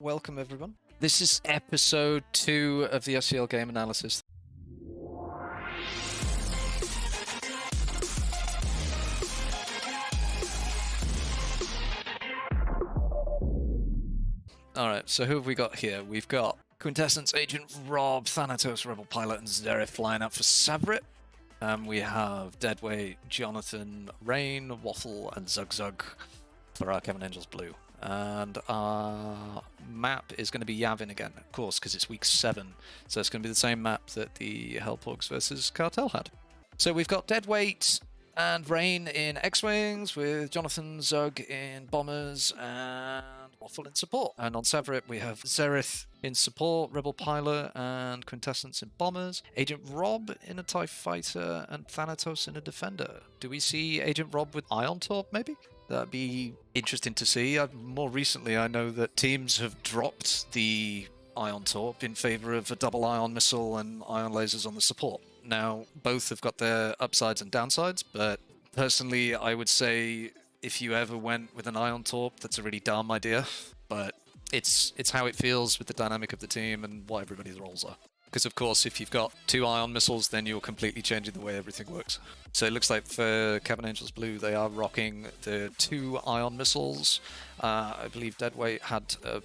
Welcome everyone. This is episode 2 of the SCL game analysis. Alright, so who have we got here? We've got Quintessence, Agent Rob, Thanatos, Rebel Pilot, and Zareth flying up for Savrip. We have Deadweight, Jonathan, Rain, Waffle, and Zug for our Cavern Angels Blue. And our map is going to be Yavin again, of course, because it's week 7. So it's going to be the same map that the Hellporgs versus Cartel had. So we've got Deadweight and Rain in X-Wings, with Jonathan, Zug in Bombers, and Waffle in support. And on Savrip we have Zareth in support, Rebel Pilot, and Quintessence in Bombers, Agent Rob in a TIE Fighter, and Thanatos in a Defender. Do we see Agent Rob with Ion Torp, maybe? That'd be interesting to see. More recently, I know that teams have dropped the Ion Torp in favor of a double ion missile and ion lasers on the support. Now, both have got their upsides and downsides, but personally, I would say if you ever went with an Ion Torp, that's a really dumb idea. But it's how it feels with the dynamic of the team and what everybody's roles are. Because, of course, if you've got 2 ion missiles, then you're completely changing the way everything works. So it looks like for Cavern Angels Blue, they are rocking the 2 ion missiles. I believe Deadweight had a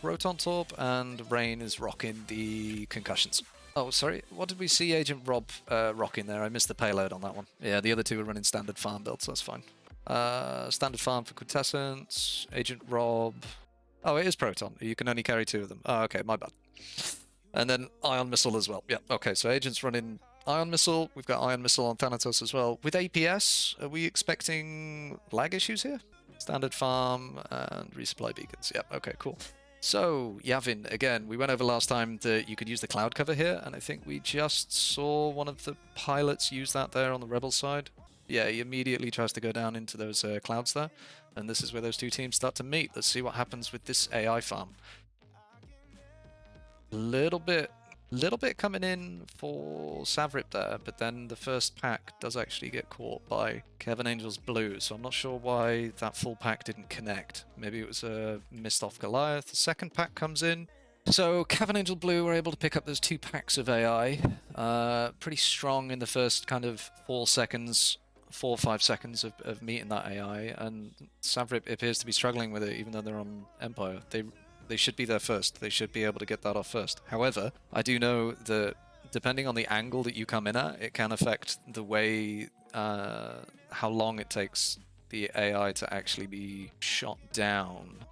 Proton Torp, and Rain is rocking the concussions. Oh, sorry, what did we see Agent Rob rocking there? I missed the payload on that one. Yeah, the other 2 are running standard farm builds, so that's fine. Standard farm for Quintessence, Agent Rob... Oh, it is Proton. You can only carry 2 of them. Oh, okay, my bad. And then Ion Missile as well. Yeah, okay, so Agent's running Ion Missile. We've got Ion Missile on Thanatos as well. With APS, are we expecting lag issues here? Standard farm and resupply beacons. Yeah, okay, cool. So, Yavin, again, we went over last time that you could use the cloud cover here, and I think we just saw one of the pilots use that there on the Rebel side. Yeah, he immediately tries to go down into those clouds there, and this is where those 2 teams start to meet. Let's see what happens with this AI farm. Little bit coming in for Savrip there, but then the first pack does actually get caught by Cavern Angels Blue, so I'm not sure why that full pack didn't connect. Maybe it was a missed off Goliath. The second pack comes in. So Cavern Angel Blue were able to pick up those 2 packs of AI. Pretty strong in the first kind of 4 or 5 seconds of meeting that AI, and Savrip appears to be struggling with it, even though they're on Empire. They should be there first. They should be able to get that off first. However, I do know that depending on the angle that you come in at, it can affect the way, how long it takes the AI to actually be shot down.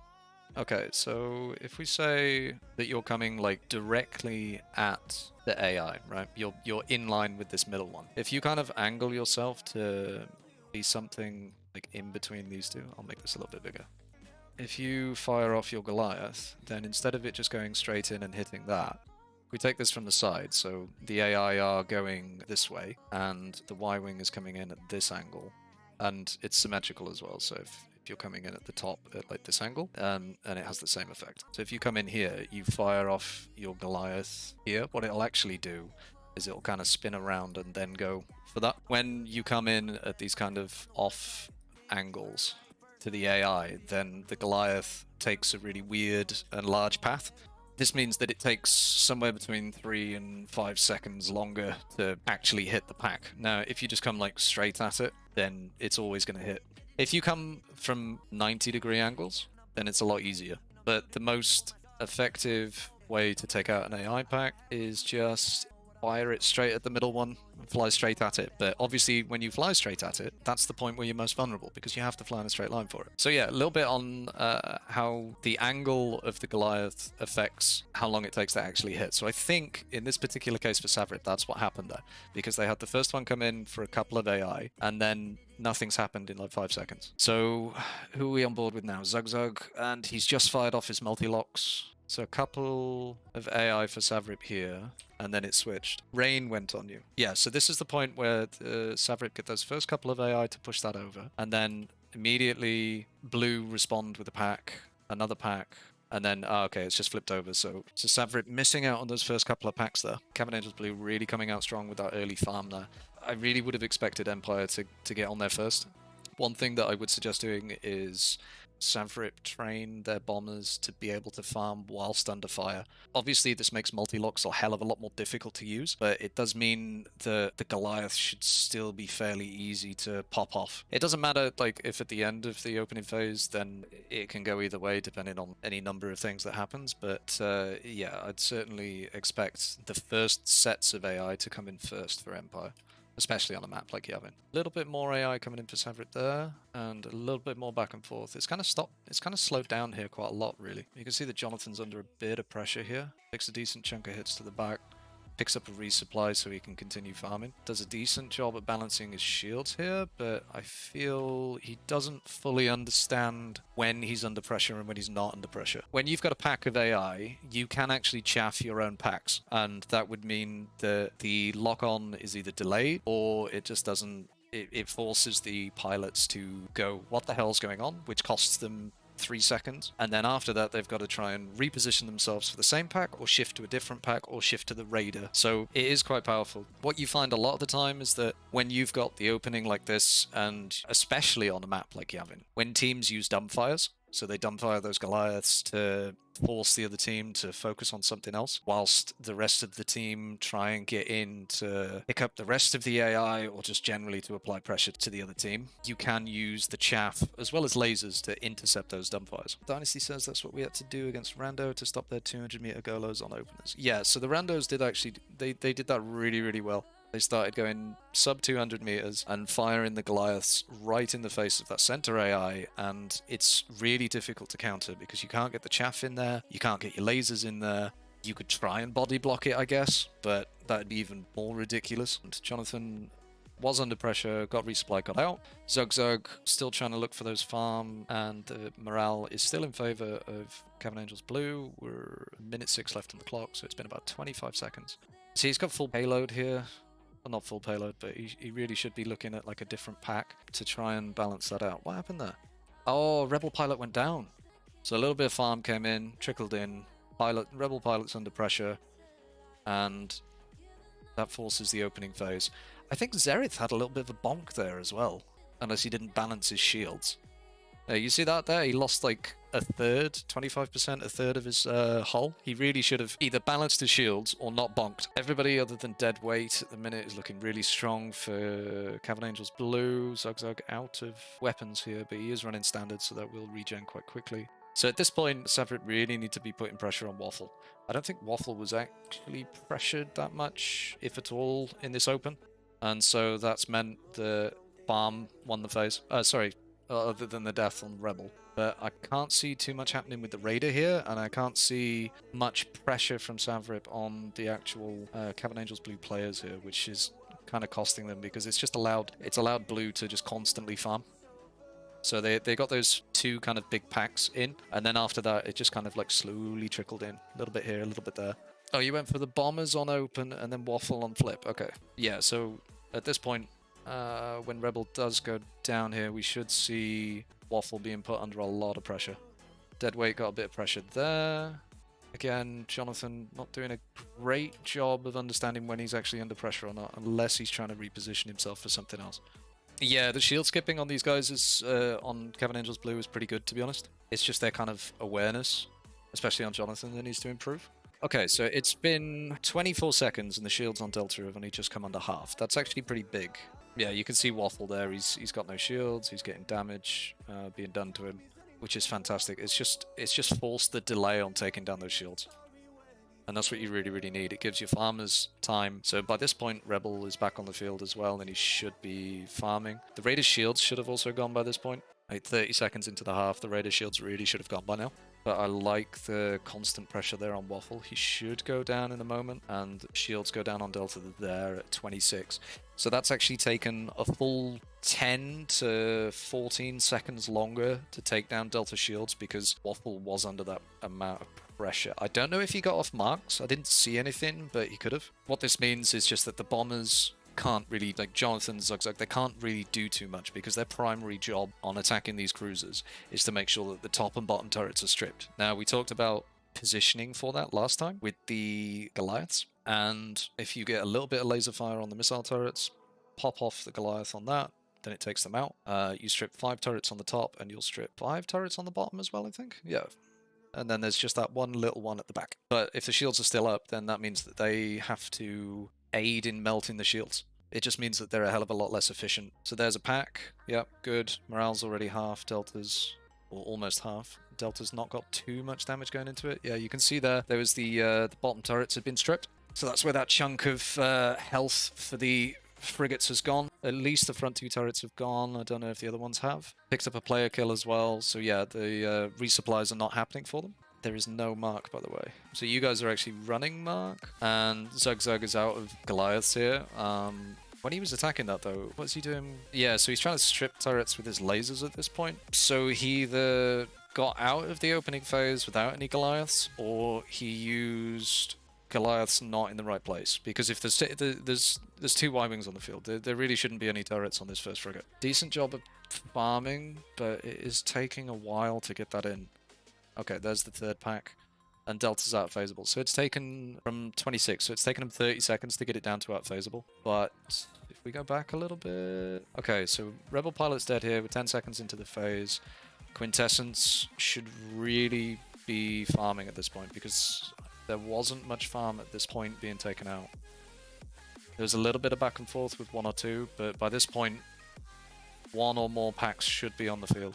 Okay, so if we say that you're coming like directly at the AI, right? You're in line with this middle one. If you kind of angle yourself to be something like in between these 2, I'll make this a little bit bigger. If you fire off your Goliath, then instead of it just going straight in and hitting that, we take this from the side, so the AI are going this way, and the Y-wing is coming in at this angle, and it's symmetrical as well, so if you're coming in at the top at like this angle, and it has the same effect. So if you come in here, you fire off your Goliath here, what it'll actually do is it'll kind of spin around and then go for that. When you come in at these kind of off angles to the AI, then the Goliath takes a really weird and large path. This means that it takes somewhere between 3 and 5 seconds longer to actually hit the pack. Now, if you just come like straight at it, then it's always going to hit. If you come from 90-degree angles, then it's a lot easier. But the most effective way to take out an AI pack is just fire it straight at the middle one and fly straight at it. But obviously when you fly straight at it, that's the point where you're most vulnerable, because you have to fly in a straight line for it. So yeah, a little bit on how the angle of the Goliath affects how long it takes to actually hit. So I think in this particular case for Savrip, that's what happened there, because they had the first one come in for a couple of AI, and then nothing's happened in like 5 seconds. So who are we on board with now? Zug, and he's just fired off his multi-locks. So a couple of AI for Savrip here, and then it switched. Rain went on you. Yeah, so this is the point where Savrip get those first couple of AI to push that over, and then immediately Blue respond with a pack, another pack, and then, okay, it's just flipped over. So Savrip missing out on those first couple of packs there. Cavern Angels Blue really coming out strong with that early farm there. I really would have expected Empire to get on there first. One thing that I would suggest doing is Savrip train their bombers to be able to farm whilst under fire. Obviously, this makes multi-locks a hell of a lot more difficult to use, but it does mean the Goliath should still be fairly easy to pop off. It doesn't matter, like, if at the end of the opening phase, then it can go either way depending on any number of things that happens, but yeah, I'd certainly expect the first sets of AI to come in first for Empire, especially on a map like Yavin. A little bit more AI coming in for Savrip there, and a little bit more back and forth. It's kind of slowed down here quite a lot, really. You can see that Jonathan's under a bit of pressure here. Takes a decent chunk of hits to the back, picks up a resupply so he can continue farming. Does a decent job at balancing his shields here, but I feel he doesn't fully understand when he's under pressure and when he's not under pressure. When you've got a pack of AI, you can actually chaff your own packs, and that would mean that the lock-on is either delayed or it just doesn't... It forces the pilots to go, what the hell's going on, which costs them 3 seconds, and then after that they've got to try and reposition themselves for the same pack or shift to a different pack or shift to the raider. So it is quite powerful. What you find a lot of the time is that when you've got the opening like this, and especially on a map like Yavin, when teams use dumbfires, so they dumbfire those Goliaths to force the other team to focus on something else, whilst the rest of the team try and get in to pick up the rest of the AI, or just generally to apply pressure to the other team. You can use the chaff as well as lasers to intercept those dumbfires. Dynasty says that's what we had to do against Rando to stop their 200-meter golos on openers. Yeah, so the Randos did actually, they did that really, really well. They started going sub 200 meters and firing the Goliaths right in the face of that center AI, and it's really difficult to counter because you can't get the chaff in there, you can't get your lasers in there. You could try and body block it, I guess, but that'd be even more ridiculous. And Jonathan was under pressure, got resupply, got out. Zug still trying to look for those farm, and the morale is still in favor of Cavern Angels Blue. We're 1:06 left on the clock, so it's been about 25 seconds. See, he's got full payload here. Well, not full payload, but he really should be looking at like a different pack to try and balance that out. What happened there? Oh, Rebel pilot went down. So a little bit of farm came in, trickled in. Rebel pilot's under pressure, and that forces the opening phase. I think Xerath had a little bit of a bonk there as well, unless he didn't balance his shields. You see that there? He lost like a third, 25%, a third of his hull. He really should have either balanced his shields or not bonked. Everybody other than dead weight at the minute is looking really strong for Cavern Angels Blue. Zug out of weapons here, but he is running standard, so that will regen quite quickly. So at this point, Savrip really need to be putting pressure on Waffle. I don't think Waffle was actually pressured that much, if at all, in this open. And so that's meant the farm won the phase. Other than the death on Rebel. But I can't see too much happening with the Raider here, and I can't see much pressure from Savrip on the actual Cavern Angels Blue players here, which is kind of costing them because it's allowed Blue to just constantly farm. So they got those two kind of big packs in, and then after that it just kind of like slowly trickled in. A little bit here, a little bit there. Oh, you went for the bombers on open and then Waffle on flip. Okay. Yeah, so at this point, when Rebel does go down here, we should see Waffle being put under a lot of pressure. Deadweight got a bit of pressure there. Again, Jonathan not doing a great job of understanding when he's actually under pressure or not, unless he's trying to reposition himself for something else. Yeah, the shield skipping on these guys is on Cavern Angels Blue is pretty good, to be honest. It's just their kind of awareness, especially on Jonathan, that needs to improve. Okay, so it's been 24 seconds and the shields on Delta have only just come under half. That's actually pretty big. Yeah, you can see Waffle there. He's got no shields. He's getting damage being done to him, which is fantastic. It's just forced the delay on taking down those shields. And that's what you really, really need. It gives your farmers time. So by this point, Rebel is back on the field as well, and he should be farming. The Raiders' shields should have also gone by this point. Like 30 seconds into the half, the Raiders' shields really should have gone by now. But I like the constant pressure there on Waffle. He should go down in a moment, and shields go down on Delta there at 26. So that's actually taken a full 10 to 14 seconds longer to take down Delta shields because Waffle was under that amount of pressure. I don't know if he got off marks. I didn't see anything, but he could have. What this means is just that the bombers can't really, like Jonathan, Zug, they can't really do too much because their primary job on attacking these cruisers is to make sure that the top and bottom turrets are stripped. Now, we talked about positioning for that last time with the Goliaths, and if you get a little bit of laser fire on the missile turrets, pop off the Goliath on that, then it takes them out. You strip 5 turrets on the top, and you'll strip 5 turrets on the bottom as well, I think. Yeah. And then there's just that one little one at the back. But if the shields are still up, then that means that they have to aid in melting the shields. It just means that they're a hell of a lot less efficient. So there's a pack. Yep, good. Morale's already half. Delta's, or almost half. Delta's not got too much damage going into it. Yeah, you can see there was the bottom turrets had been stripped. So that's where that chunk of health for the frigates has gone. At least the front 2 turrets have gone. I don't know if the other ones have. Picked up a player kill as well. So yeah, the resupplies are not happening for them. There is no Mark, by the way. So you guys are actually running Mark. And Zug is out of Goliaths here. When he was attacking that, though, what's he doing? Yeah, so he's trying to strip turrets with his lasers at this point. So he either got out of the opening phase without any Goliaths, or he used Goliath's not in the right place, because if there's 2 Y-Wings on the field, there really shouldn't be any turrets on this first frigate. Decent job of farming, but it is taking a while to get that in. Okay, there's the 3rd pack, and Delta's out phaseable. So it's taken from 26, so it's taken him 30 seconds to get it down to out phaseable. But if we go back a little bit... Okay, so Rebel Pilot's dead here. We're 10 seconds into the phase. Quintessence should really be farming at this point, because there wasn't much farm at this point being taken out. There was a little bit of back and forth with 1 or 2, but by this point, 1 or more packs should be on the field.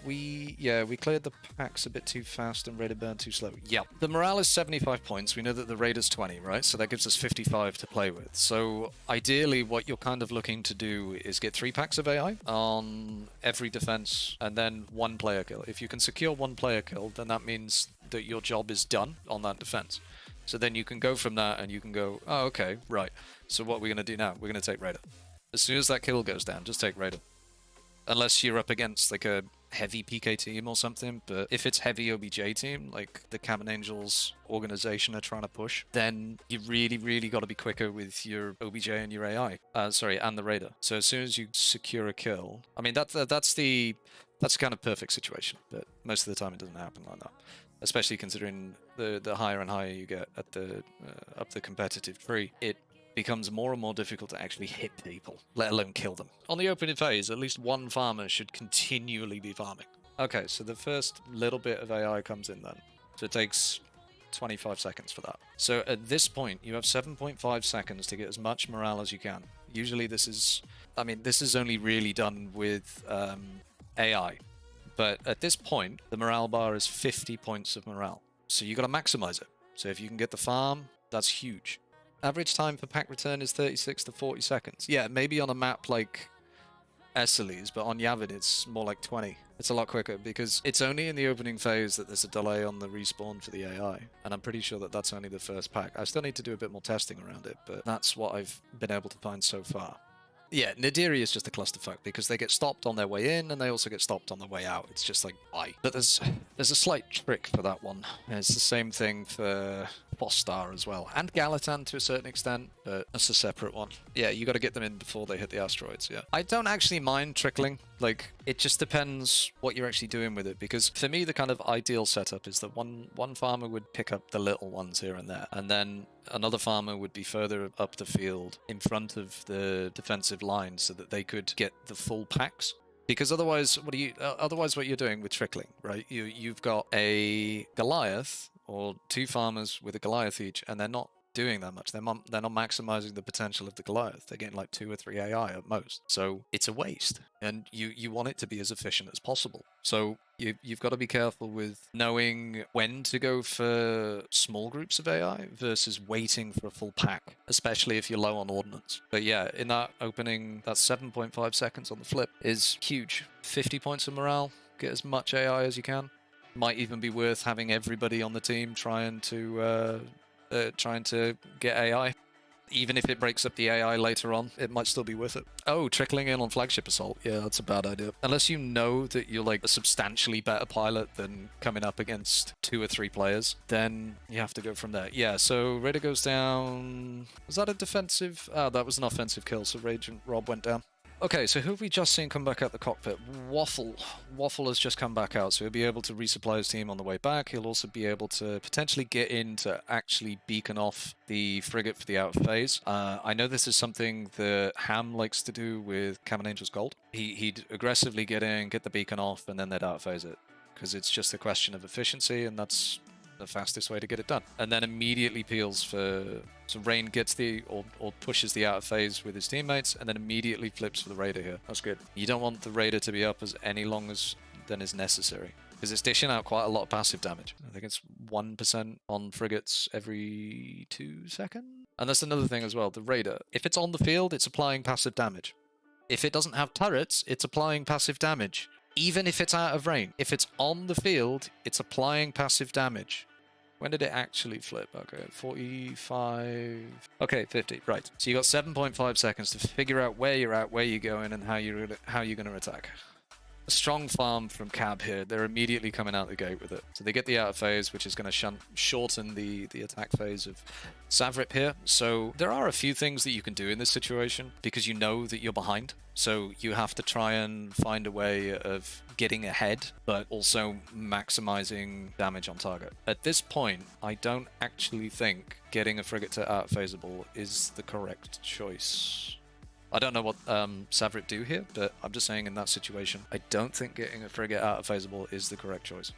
We cleared the packs a bit too fast and Raider burn too slow. Yeah. The morale is 75 points. We know that the Raider's 20, right? So that gives us 55 to play with. So ideally, what you're kind of looking to do is get 3 packs of AI on every defense and then 1 player kill. If you can secure 1 player kill, then that means that your job is done on that defense. So then you can go from that and you can go, oh, okay, right. So what we're going to do now, we're going to take Raider. As soon as that kill goes down, just take Raider. Unless you're up against like a heavy PK team or something, but if it's heavy OBJ team, like the Cavern Angels organization are trying to push, then you really got to be quicker with your OBJ and your AI. And the Raider. So as soon as you secure a kill, I mean, that's the kind of perfect situation, but most of the time it doesn't happen like that. Especially considering the higher and higher you get at the up the competitive tree, it becomes more and more difficult to actually hit people, let alone kill them. On the opening phase, at least 1 farmer should continually be farming. Okay, so the first little bit of AI comes in then. So it takes 25 seconds for that. So at this point, you have 7.5 seconds to get as much morale as you can. Usually this is only really done with AI. But at this point, the morale bar is 50 points of morale. So you got to maximize it. So if you can get the farm, that's huge. Average time for pack return is 36 to 40 seconds. Yeah, maybe on a map like SCLs, but on Yavin it's more like 20. It's a lot quicker because it's only in the opening phase that there's a delay on the respawn for the AI. And I'm pretty sure that that's only the first pack. I still need to do a bit more testing around it, but that's what I've been able to find so far. Yeah, Nadiri is just a clusterfuck because they get stopped on their way in and they also get stopped on their way out. It's just like, why? But there's a slight trick for that one. It's the same thing for Star as well. And Galatan to a certain extent, but that's a separate one. Yeah, you got to get them in before they hit the asteroids, yeah. I don't actually mind trickling. Like, it just depends what you're actually doing with it, because for me, the kind of ideal setup is that one farmer would pick up the little ones here and there, and then another farmer would be further up the field in front of the defensive line so that they could get the full packs. Because otherwise, what you're doing with trickling, right? You've got a Goliath or 2 farmers with a Goliath each, and they're not doing that much. They're not maximizing the potential of the Goliath. They're getting like 2 or 3 AI at most. So it's a waste, and you want it to be as efficient as possible. So you've got to be careful with knowing when to go for small groups of AI versus waiting for a full pack, especially if you're low on ordnance. But yeah, in that opening, that 7.5 seconds on the flip is huge. 50 points of morale. Get as much AI as you can. Might even be worth having everybody on the team trying to get AI. Even if it breaks up the AI later on, it might still be worth it. Oh, trickling in on flagship assault. Yeah, that's a bad idea. Unless you know that you're like a substantially better pilot than coming up against 2 or 3 players, then you have to go from there. Yeah, so Raider goes down. Was that a defensive? Oh, that was an offensive kill, so Ragent Rob went down. Okay, so who have we just seen come back out the cockpit? Waffle. Waffle has just come back out, so he'll be able to resupply his team on the way back. He'll also be able to potentially get in to actually beacon off the frigate for the out of phase. I know this is something that Ham likes to do with Cavern Angels Gold. He'd aggressively get in, get the beacon off, and then they'd out of phase it. Because it's just a question of efficiency, and that's the fastest way to get it done. And then immediately peels for... So Rain gets the, or pushes the out of phase with his teammates, and then immediately flips for the Raider here. That's good. You don't want the Raider to be up as any long as than is necessary, because it's dishing out quite a lot of passive damage. I think it's 1% on frigates every 2 seconds. And that's another thing as well, the Raider. If it's on the field, it's applying passive damage. If it doesn't have turrets, it's applying passive damage. Even if it's out of range. If it's on the field, it's applying passive damage. When did it actually flip? Okay, 45... Okay, 50. Right. So you got 7.5 seconds to figure out where you're at, where you're going, and how you're going to attack. A strong farm from Cab here. They're immediately coming out the gate with it. So they get the out of phase, which is going to shorten the attack phase of Savrip here. So there are a few things that you can do in this situation, because you know that you're behind. So you have to try and find a way of getting ahead, but also maximizing damage on target. At this point, I don't actually think getting a frigate to out-phaseable is the correct choice. I don't know what Savrip do here, but I'm just saying in that situation, I don't think getting a frigate out-phaseable is the correct choice.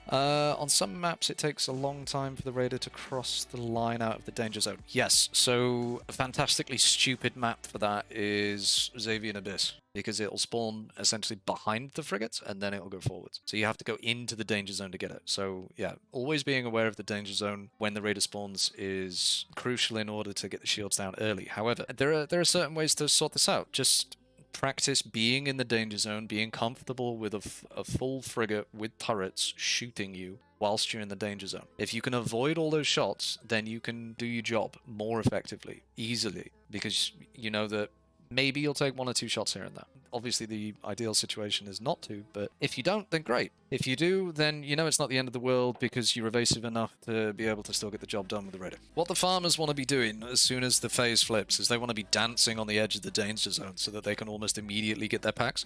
On some maps, it takes a long time for the Raider to cross the line out of the danger zone. Yes, so a fantastically stupid map for that is Yavin Abyss, because it'll spawn essentially behind the frigates, and then it'll go forwards. So you have to go into the danger zone to get it. So yeah, always being aware of the danger zone when the Raider spawns is crucial in order to get the shields down early. However, there are certain ways to sort this out. Just practice being in the danger zone, being comfortable with a full frigate with turrets shooting you whilst you're in the danger zone. If you can avoid all those shots, then you can do your job more effectively, easily, because you know that maybe you'll take 1 or 2 shots here and there. Obviously, the ideal situation is not to, but if you don't, then great. If you do, then you know it's not the end of the world because you're evasive enough to be able to still get the job done with the Raider. What the farmers want to be doing as soon as the phase flips is they want to be dancing on the edge of the danger zone so that they can almost immediately get their packs.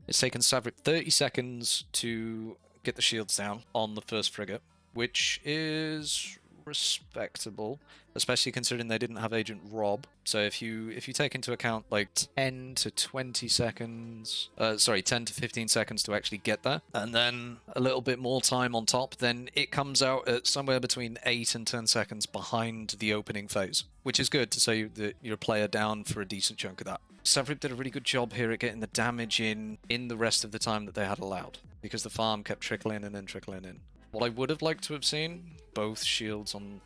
It's taken Savrip 30 seconds to get the shields down on the first frigate, which is respectable, especially considering they didn't have Agent Rob. So if you take into account like 10 to 20 seconds, 10 to 15 seconds to actually get there, and then a little bit more time on top, then it comes out at somewhere between 8 and 10 seconds behind the opening phase, which is good to say that you're a player down for a decent chunk of that. Savrip did a really good job here at getting the damage in the rest of the time that they had allowed, because the farm kept trickling in and trickling in. What I would have liked to have seen, both shields on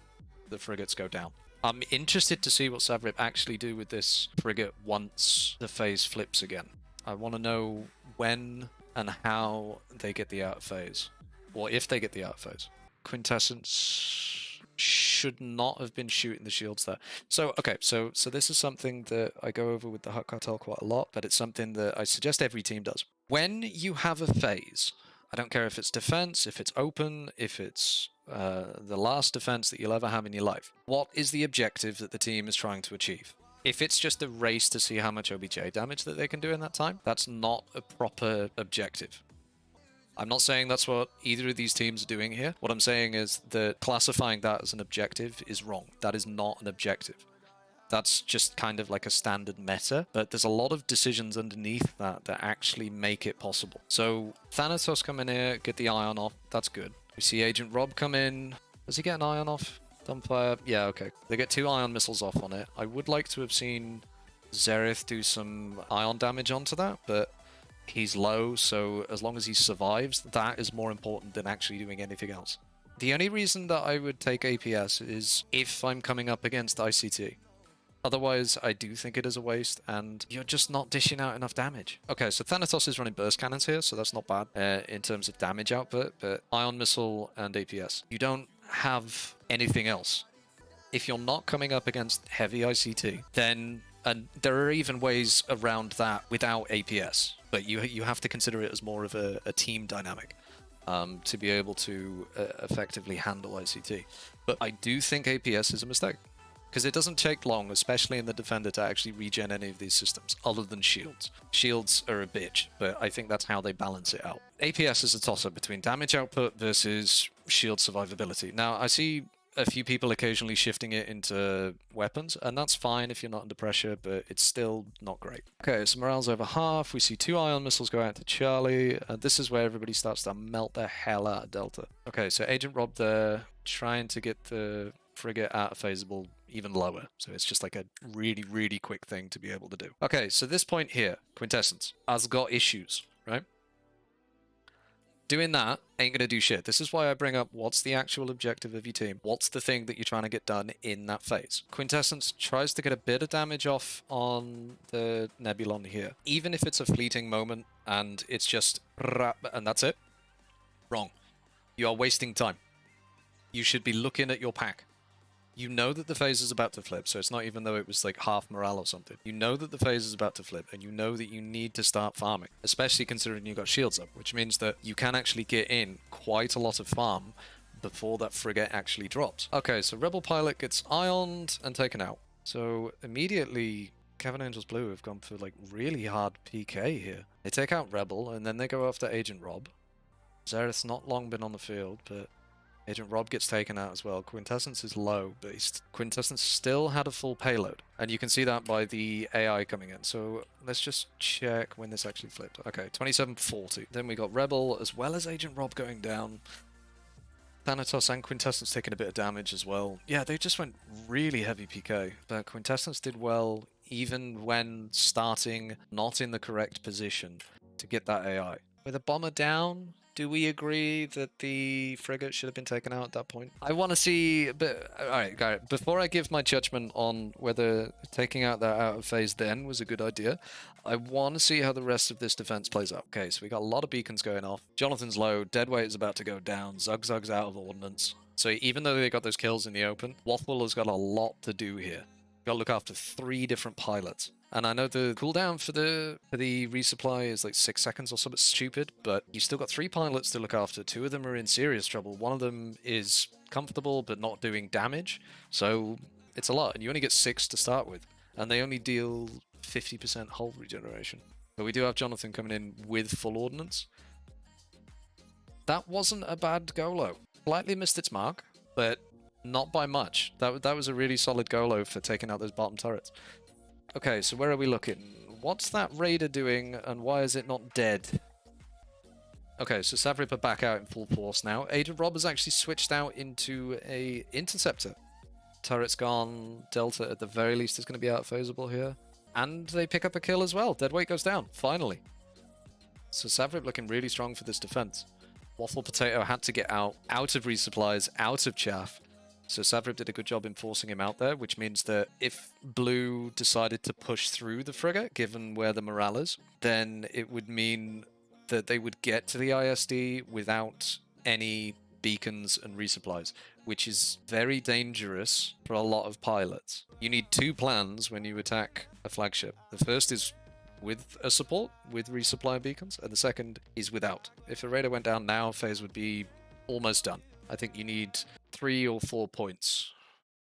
the frigates go down. I'm interested to see what Savrip actually do with this frigate once the phase flips again. I want to know when and how they get the out of phase, or if they get the out of phase. Quintessence should not have been shooting the shields there. So, okay, so this is something that I go over with the Hut Cartel quite a lot, but it's something that I suggest every team does. When you have a phase, I don't care if it's defense, if it's open, if it's the last defense that you'll ever have in your life. What is the objective that the team is trying to achieve? If it's just a race to see how much OBJ damage that they can do in that time, that's not a proper objective. I'm not saying that's what either of these teams are doing here. What I'm saying is that classifying that as an objective is wrong. That is not an objective. That's just kind of like a standard meta, but there's a lot of decisions underneath that actually make it possible. So Thanatos come in here, get the ion off, that's good. We see Agent Rob come in. Does he get an ion off? Dumbfire? Yeah, okay. They get 2 ion missiles off on it. I would like to have seen Xerath do some ion damage onto that, but he's low, so as long as he survives, that is more important than actually doing anything else. The only reason that I would take APS is if I'm coming up against ICT. Otherwise, I do think it is a waste, and you're just not dishing out enough damage. Okay, so Thanatos is running burst cannons here, so that's not bad in terms of damage output, but Ion Missile and APS. You don't have anything else. If you're not coming up against heavy ICT, then and there are even ways around that without APS, but you have to consider it as more of a team dynamic to be able to effectively handle ICT. But I do think APS is a mistake. Because it doesn't take long, especially in the defender, to actually regen any of these systems, other than shields. Shields are a bitch, but I think that's how they balance it out. APS is a toss-up between damage output versus shield survivability. Now, I see a few people occasionally shifting it into weapons, and that's fine if you're not under pressure, but it's still not great. Okay, so morale's over half. We see 2 ion missiles go out to Charlie. This is where everybody starts to melt the hell out of Delta. Okay, so Agent Rob there, trying to get the frigate out of phaseable even lower. So it's just like a really, really quick thing to be able to do. Okay, so this point here, Quintessence, has got issues, right? Doing that ain't gonna do shit. This is why I bring up what's the actual objective of your team. What's the thing that you're trying to get done in that phase? Quintessence tries to get a bit of damage off on the Nebulon here. Even if it's a fleeting moment and it's just and that's it. Wrong. You are wasting time. You should be looking at your pack. You know that the phase is about to flip, so it's not even though it was like half morale or something. You know that the phase is about to flip, and you know that you need to start farming, especially considering you got shields up, which means that you can actually get in quite a lot of farm before that frigate actually drops. Okay, so Rebel Pilot gets ioned and taken out. So immediately, Cavern Angels Blue have gone for like really hard PK here. They take out Rebel, and then they go after Agent Rob. Xerath's not long been on the field, but Agent Rob gets taken out as well. Quintessence is low, but Quintessence still had a full payload. And you can see that by the AI coming in. So let's just check when this actually flipped. Okay, 2740. Then we got Rebel as well as Agent Rob going down. Thanatos and Quintessence taking a bit of damage as well. Yeah, they just went really heavy PK. But Quintessence did well even when starting not in the correct position to get that AI. With a bomber down, do we agree that the frigate should have been taken out at that point? I want to see, but alright, Garrett, before I give my judgment on whether taking out that out of phase then was a good idea, I want to see how the rest of this defense plays out. Okay, so we got a lot of beacons going off. Jonathan's low, Deadweight is about to go down, Zugzug's out of ordnance. So even though they got those kills in the open, Waffle has got a lot to do here. Got to look after 3 different pilots. And I know the cooldown for the resupply is like 6 seconds or something stupid, but you still got 3 pilots to look after. 2 of them are in serious trouble. 1 of them is comfortable but not doing damage. So it's a lot, and you only get 6 to start with. And they only deal 50% hull regeneration. But we do have Jonathan coming in with full ordnance. That wasn't a bad Golo. Slightly missed its mark, but not by much. That was a really solid Golo for taking out those bottom turrets. Okay, so where are we looking? What's that Raider doing, and why is it not dead? Okay, so Savrip are back out in full force now. Agent Rob has actually switched out into a Interceptor. Turret's gone. Delta, at the very least, is going to be out phaseable here. And they pick up a kill as well. Deadweight goes down, finally. So Savrip looking really strong for this defense. Waffle Potato had to get out of resupplies, out of chaff. So Savrip did a good job in forcing him out there, which means that if Blue decided to push through the frigate, given where the morale is, then it would mean that they would get to the ISD without any beacons and resupplies, which is very dangerous for a lot of pilots. You need 2 plans when you attack a flagship. The first is with a support, with resupply beacons, and the second is without. If a Raider went down now, phase would be almost done. I think you need 3 or 4 points.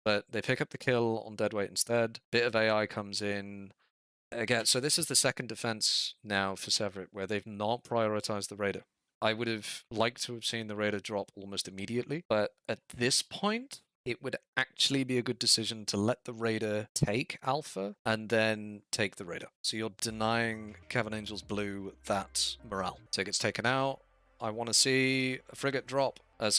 But they pick up the kill on Deadweight instead. Bit of AI comes in. Again, so this is the second defense now for Savrip, where they've not prioritized the Raider. I would have liked to have seen the Raider drop almost immediately, but at this point, it would actually be a good decision to let the Raider take Alpha and then take the Raider. So you're denying Cavern Angels Blue that morale. So it gets taken out. I want to see a frigate drop. A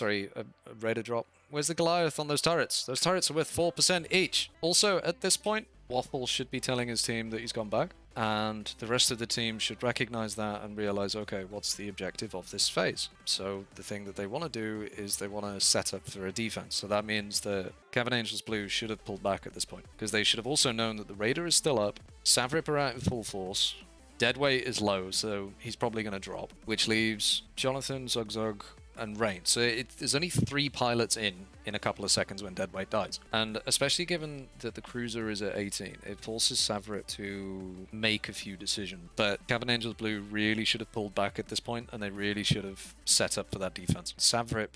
Raider drop. Where's the Goliath on those turrets? Those turrets are worth 4% each. Also, at this point, Waffle should be telling his team that he's gone back, and the rest of the team should recognize that and realize, okay, what's the objective of this phase? So the thing that they want to do is they want to set up for a defense. So that means that Cavern Angels Blue should have pulled back at this point, because they should have also known that the Raider is still up, Savrip are out in full force, Deadweight is low, so he's probably going to drop, which leaves Jonathan, Zugzug, and Rain. So there's only 3 pilots in a couple of seconds when Deadweight dies. And especially given that the cruiser is at 18, it forces Savrip to make a few decisions. But Cavern Angels Blue really should have pulled back at this point, and they really should have set up for that defense. Savrip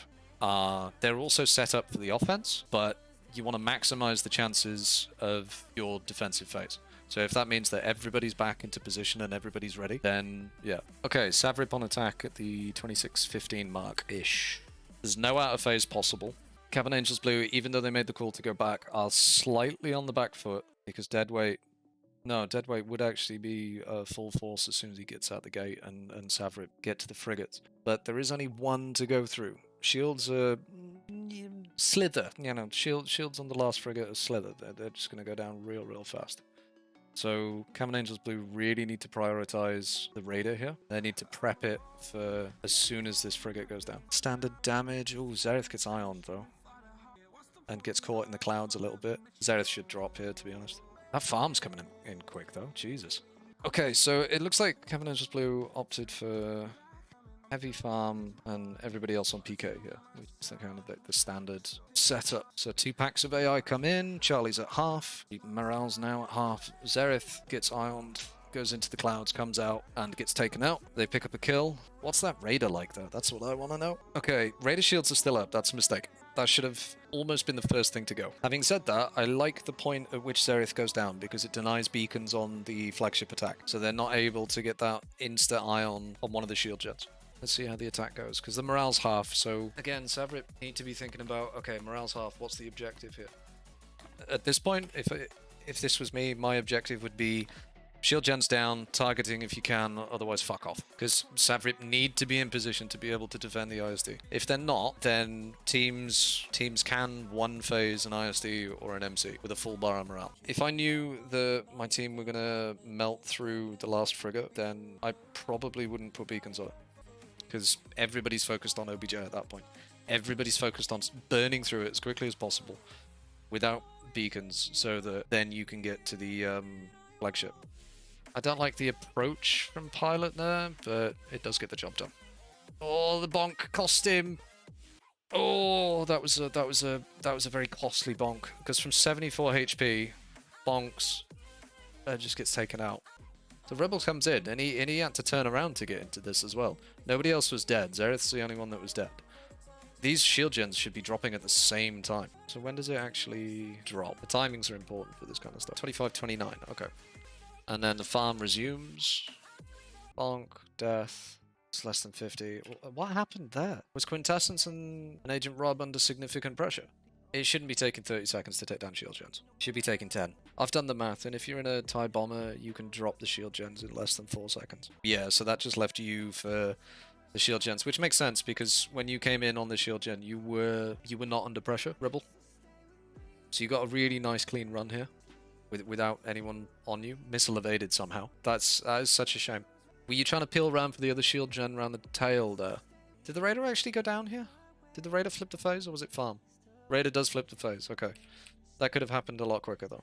they're also set up for the offense, but you want to maximize the chances of your defensive phase. So if that means that everybody's back into position and everybody's ready, then yeah. Okay, Savrip on attack at the 26:15 mark-ish. There's no out of phase possible. Cavern Angels Blue, even though they made the call to go back, are slightly on the back foot because deadweight would actually be full force as soon as he gets out the gate and Savrip get to the frigates. But there is only one to go through. Shields are slither, you know, shields on the last frigate are slither. They're just going to go down real fast. So Cavern Angels Blue really need to prioritize the raider here. They need to prep it for as soon as this frigate goes down. Standard damage. Oh, Zareth gets ioned though. And gets caught in the clouds a little bit. Zareth should drop here, to be honest. That farm's coming in quick though. Jesus. Okay, so it looks like Cavern Angels Blue opted for heavy farm and everybody else on PK here, which is kind of the standard setup. So 2 packs of AI come in, Charlie's at half, Morale's now at half, Zareth gets ioned, goes into the clouds, comes out, and gets taken out. They pick up a kill. What's that Raider like though? That's what I want to know. Okay, Raider shields are still up, that's a mistake. That should have almost been the first thing to go. Having said that, I like the point at which Zareth goes down because it denies beacons on the flagship attack. So they're not able to get that insta ion on one of the shield jets. Let's see how the attack goes, because the morale's half, so again, Savrip need to be thinking about, okay, morale's half, what's the objective here? At this point, if this was me, my objective would be shield gens down, targeting if you can, otherwise fuck off. Because Savrip need to be in position to be able to defend the ISD. If they're not, then teams can one phase an ISD or an MC with a full bar of morale. If I knew that my team were going to melt through the last frigate, then I probably wouldn't put beacons on it. Because everybody's focused on OBJ at that point. Everybody's focused on burning through it as quickly as possible without beacons so that then you can get to the flagship. I don't like the approach from Pilot there, but it does get the job done. Oh, the bonk cost him. Oh, that was a very costly bonk because from 74 HP, bonks just gets taken out. The Rebel comes in, and he had to turn around to get into this as well. Nobody else was dead. Zareth's the only one that was dead. These shield gens should be dropping at the same time. So when does it actually drop? The timings are important for this kind of stuff. 25-29, okay. And then the farm resumes. Bonk, death. It's less than 50. What happened there? Was Quintessence and Agent Rob under significant pressure? It shouldn't be taking 30 seconds to take down shield gens. It should be taking 10. I've done the math, and if you're in a TIE bomber, you can drop the shield gens in less than 4 seconds. Yeah, so that just left you for the shield gens, which makes sense because when you came in on the shield gen, you were not under pressure, Rebel. So you got a really nice clean run here without anyone on you. Missile evaded somehow. That is such a shame. Were you trying to peel around for the other shield gen around the tail there? Did the Raider actually go down here? Did the Raider flip the phase, or was it farm? Raider does flip the phase, okay. That could have happened a lot quicker though.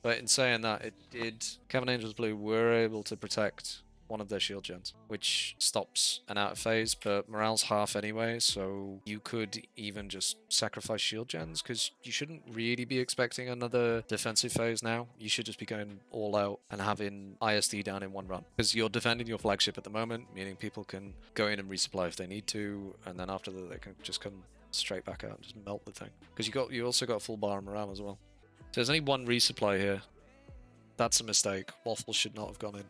But in saying that, it did. Cavern Angels Blue were able to protect one of their shield gens, which stops an out of phase, but morale's half anyway, so you could even just sacrifice shield gens, because you shouldn't really be expecting another defensive phase now. You should just be going all out and having ISD down in one run, because you're defending your flagship at the moment, meaning people can go in and resupply if they need to, and then after that they can just come straight back out and just melt the thing. Because you also got a full bar of morale as well. So there's only one resupply here. That's a mistake. Waffle should not have gone in.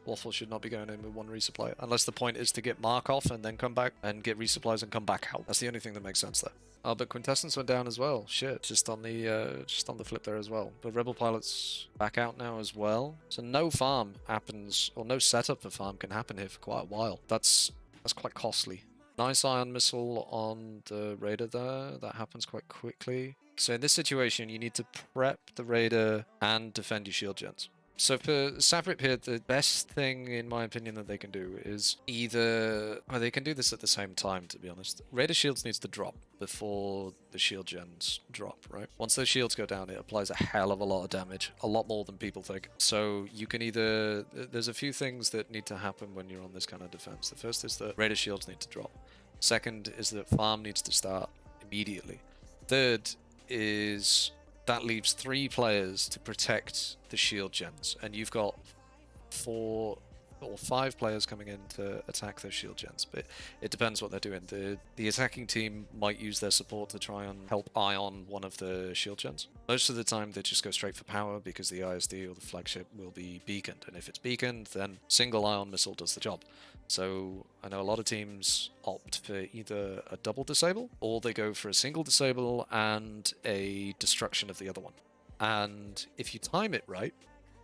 Waffle should not be going in with one resupply, unless the point is to get Mark off and then come back and get resupplies and come back out. That's the only thing that makes sense there. Oh, but Quintessence went down as well. Shit, just on the flip there as well. But Rebel Pilot's back out now as well. So no farm happens, or no setup for farm can happen here for quite a while. That's quite costly. Nice ion missile on the Raider there. That happens quite quickly. So in this situation, you need to prep the Raider and defend your shield gens. So for Savrip here, the best thing, in my opinion, that they can do is either... Well, they can do this at the same time, to be honest. Raider shields needs to drop before the shield gens drop, right? Once those shields go down, it applies a hell of a lot of damage. A lot more than people think. So you can either... There's a few things that need to happen when you're on this kind of defense. The first is that Raider shields need to drop. Second is that farm needs to start immediately. Third is... That leaves 3 players to protect the shield gens, and you've got 4 or 5 players coming in to attack those shield gens, but it depends what they're doing. The attacking team might use their support to try and help ion one of the shield gens. Most of the time they just go straight for power because the ISD or the flagship will be beaconed, and if it's beaconed, then single ion missile does the job. So I know a lot of teams opt for either a double disable, or they go for a single disable and a destruction of the other one. And if you time it right,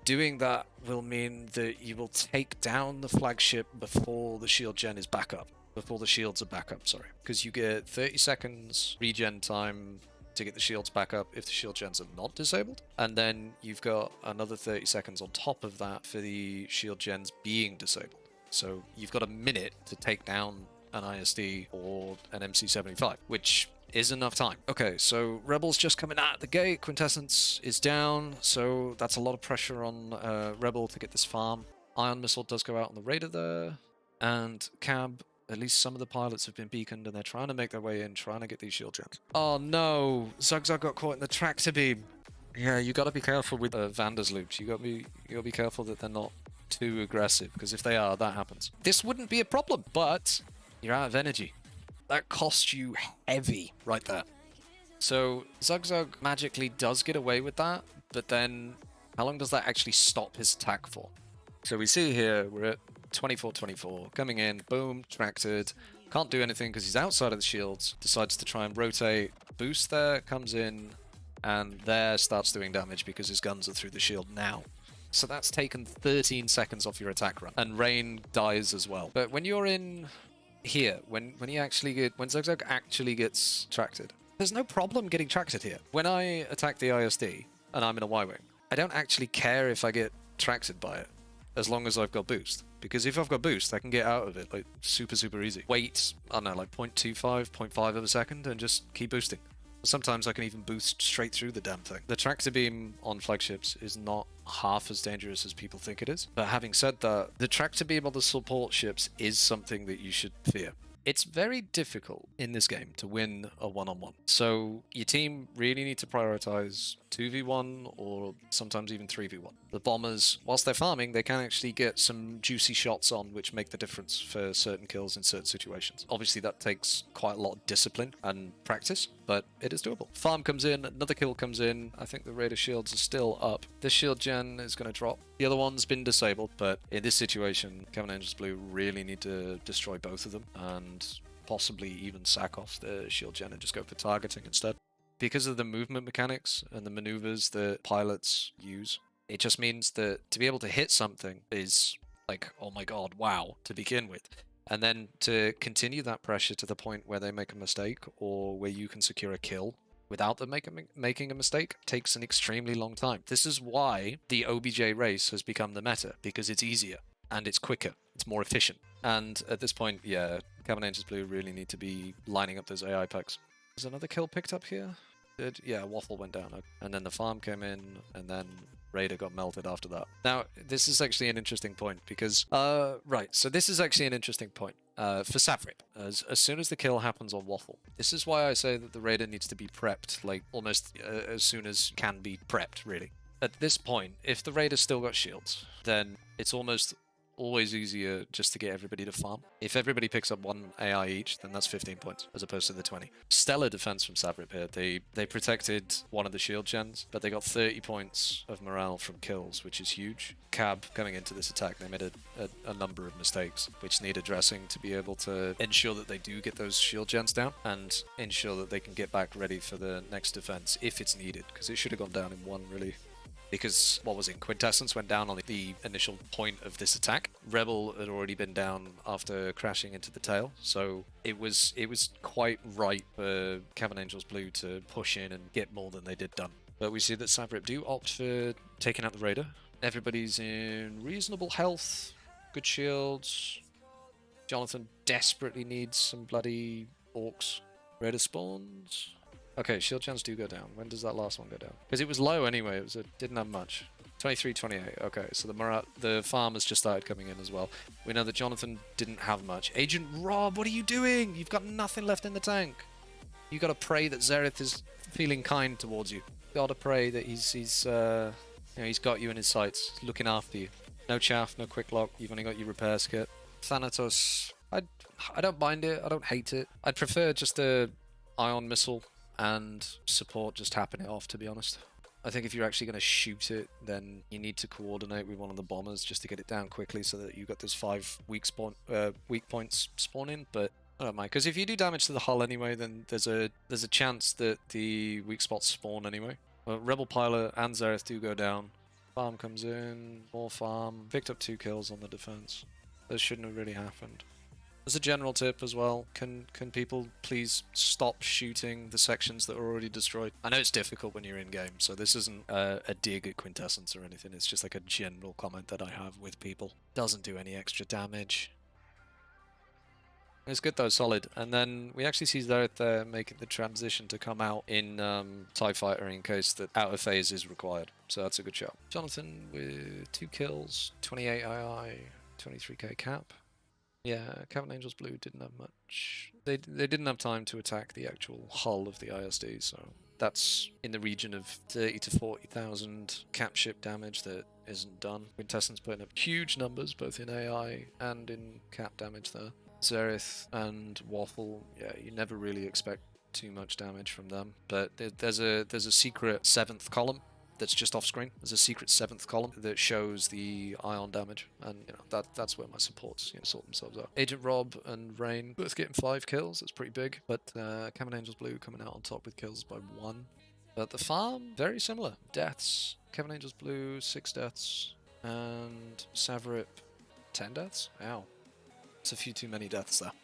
doing that will mean that you will take down the flagship before the shield gen is back up. Before the shields are back up, sorry. Because you get 30 seconds regen time to get the shields back up if the shield gens are not disabled. And then you've got another 30 seconds on top of that for the shield gens being disabled. So you've got a minute to take down an ISD or an MC-75, which is enough time. Okay, so Rebel's just coming out the gate. Quintessence is down, so that's a lot of pressure on Rebel to get this farm. Ion Missile does go out on the Raider there, and Cab, at least some of the pilots have been beaconed, and they're trying to make their way in, trying to get these shield gens. Oh no, Zugzug got caught in the tractor beam. Yeah, you gotta be careful with Vander's loops. You gotta be careful that they're not too aggressive, because if they are, that happens. This wouldn't be a problem, but you're out of energy. That costs you heavy right there. So Zugzug magically does get away with that, but then how long does that actually stop his attack for? So we see here, we're at 24-24, coming in, boom, tracted, can't do anything because he's outside of the shields, decides to try and rotate, boost there, comes in, and there starts doing damage because his guns are through the shield now. So that's taken 13 seconds off your attack run, and Rain dies as well. But when you're in here, when Zugzug actually gets tracted, there's no problem getting tracted here. When I attack the ISD and I'm in a Y-wing, I don't actually care if I get tracted by it, as long as I've got boost. Because if I've got boost, I can get out of it like super easy. Wait, I don't know, like 0.25, 0.5 of a second, and just keep boosting. Sometimes I can even boost straight through the damn thing. The tractor beam on flagships is not half as dangerous as people think it is. But having said that, the tractor beam on the support ships is something that you should fear. It's very difficult in this game to win a one-on-one. So your team really need to prioritize 2v1 or sometimes even 3v1. The bombers, whilst they're farming, they can actually get some juicy shots on which make the difference for certain kills in certain situations. Obviously that takes quite a lot of discipline and practice, but it is doable. Farm comes in, another kill comes in. I think the Raider shields are still up. This shield gen is going to drop. The other one's been disabled, but in this situation, Cavern Angels Blue really need to destroy both of them and possibly even sack off the shield gen and just go for targeting instead. Because of the movement mechanics and the maneuvers that pilots use, it just means that to be able to hit something is like, oh my god, wow, to begin with. And then to continue that pressure to the point where they make a mistake or where you can secure a kill without them making a mistake takes an extremely long time. This is why the OBJ race has become the meta, because it's easier and it's quicker, it's more efficient. And at this point, yeah, Cavern Angels Blue really need to be lining up those AI packs. There's another kill picked up here. Yeah, Waffle went down. And then the farm came in, and then Raider got melted after that. Now, this is actually an interesting point, because... right, so this is actually an interesting point for Savrip. As soon as the kill happens on Waffle, this is why I say that the Raider needs to be prepped, like, almost as soon as can be prepped, really. At this point, if the Raider's still got shields, then it's almost always easier just to get everybody to farm. If everybody picks up one AI each, then that's 15 points, as opposed to the 20. Stellar defense from Savrip here. They protected one of the shield gens, but they got 30 points of morale from kills, which is huge. Cab, coming into this attack, they made a number of mistakes, which need addressing to be able to ensure that they do get those shield gens down, and ensure that they can get back ready for the next defense, if it's needed, because it should have gone down in one, really. Because, what was it, Quintessence went down on the initial point of this attack. Rebel had already been down after crashing into the tail, so it was quite right for Cavern Angels Blue to push in and get more than they did done. But we see that Savrip do opt for taking out the Raider. Everybody's in reasonable health, good shields. Jonathan desperately needs some bloody orcs. Raider spawns. Okay, shield gens do go down. When does that last one go down? Because it was low anyway. It didn't have much. 23, 28. Okay, so the farm has just started coming in as well. We know that Jonathan didn't have much. Agent Rob, what are you doing? You've got nothing left in the tank. You got to pray that Xerath is feeling kind towards you. Got to pray that he's got you in his sights, looking after you. No chaff, no quick lock. You've only got your repairs kit. Thanatos, I don't mind it. I don't hate it. I'd prefer just a ion missile and support just tapping it off, to be honest. I think if you're actually going to shoot it, then you need to coordinate with one of the bombers just to get it down quickly so that you've got those 5 weak points spawning. But I don't mind, because if you do damage to the hull anyway, then there's a chance that the weak spots spawn anyway. But Rebel Pilot and Xerath do go down. Farm comes in, more farm. Picked up 2 kills on the defense. This shouldn't have really happened. As a general tip as well, can people please stop shooting the sections that are already destroyed? I know it's difficult when you're in game, so this isn't a dig at Quintessence or anything. It's just like a general comment that I have with people. Doesn't do any extra damage. It's good though, solid. And then we actually see Xerath there making the transition to come out in TIE Fighter in case that out of phase is required. So that's a good shot. Jonathan with 2 kills, 28 II, 23k cap. Yeah, Cavern Angels Blue didn't have much. They didn't have time to attack the actual hull of the ISD, so that's in the region of 30 to 40,000 cap ship damage that isn't done. Quintessence putting up huge numbers, both in AI and in cap damage there. Xerath and Waffle, yeah, you never really expect too much damage from them. But there's a secret 7th column that's just off screen. There's a secret 7th column that shows the ion damage, and you know that's where my supports sort themselves out. Agent Rob and Rain both getting 5 kills. That's pretty big. But Cavern Angels Blue coming out on top with kills by 1. But the farm very similar. Deaths. Cavern Angels Blue 6 deaths, and Savrip 10 deaths. Ow. It's a few too many deaths there.